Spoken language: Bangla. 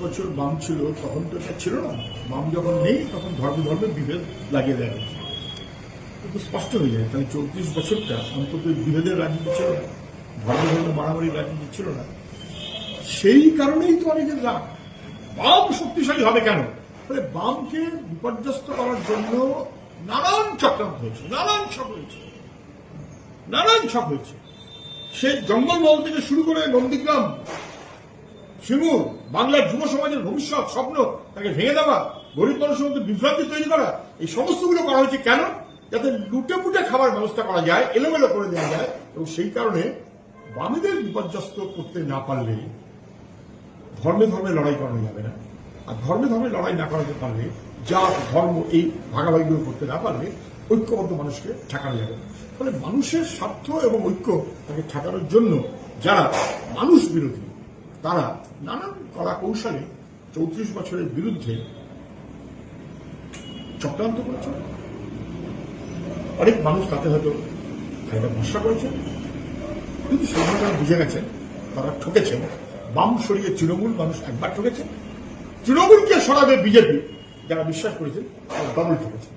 বছর বাম ছিল তখন তো এটা ছিল না। বাম যখন নেই তখন ধর্মে ধর্মে বিভেদ লাগিয়ে দেওয়া হয়েছে, কিন্তু স্পষ্ট হয়ে যায় তাহলে 34 বছরটা অন্তত বিভেদের রাজনীতি ছিল না, ধর্মে ধর্মে মারামারি রাজনীতি ছিল না। সেই কারণেই তো অনেকের রাগ। বাম শক্তিশালী হবে কেন? তাহলে বামকে বিপর্যস্ত করার জন্য নানান চক্রান্ত হয়েছে, নানান ছক হয়েছে। সে জঙ্গলমহল থেকে শুরু করে নন্দীগ্রাম, সিঙ্গুর, বাংলার যুব সমাজের ভবিষ্যৎ স্বপ্ন তাকে ভেঙে দেওয়া, গরিব মানুষের মধ্যে বিভ্রান্তি তৈরি করা, এই সমস্তগুলো করা হয়েছে কেন? যাতে লুটে পুটে খাবার ব্যবস্থা করা যায়, এলোমেলো করে দেওয়া যায়। এবং সেই কারণে বামেদের বিপর্যস্ত করতে না পারলে ধর্মে ধর্মে লড়াই করানো যাবে না। আর ধর্মে ধর্মে লড়াই না করাতে পারলে, যা ধর্ম এই ভাগাভাগিগুলো করতে না পারলে ঐক্যবদ্ধ মানুষকে ঠেকানো যাবে না। ফলে মানুষের স্বার্থ এবং ঐক্য তাকে ঠেকানোর জন্য যারা মানুষ বিরোধী, তারা নানান কলা কৌশলে 34 বছরের বিরুদ্ধে চক্রান্ত করেছে। অনেক মানুষ তাতে হয়তো ফায়দা ভরসা করেছেন, কিন্তু সেগুলো তারা বুঝে গেছেন তারা ঠকেছেন। বাম সরিয়ে তৃণমূল মানুষ একবার ঠকেছে, তৃণমূলকে সরাবে বিজেপি যারা বিশ্বাস করেছেন ডবল ঠকেছে।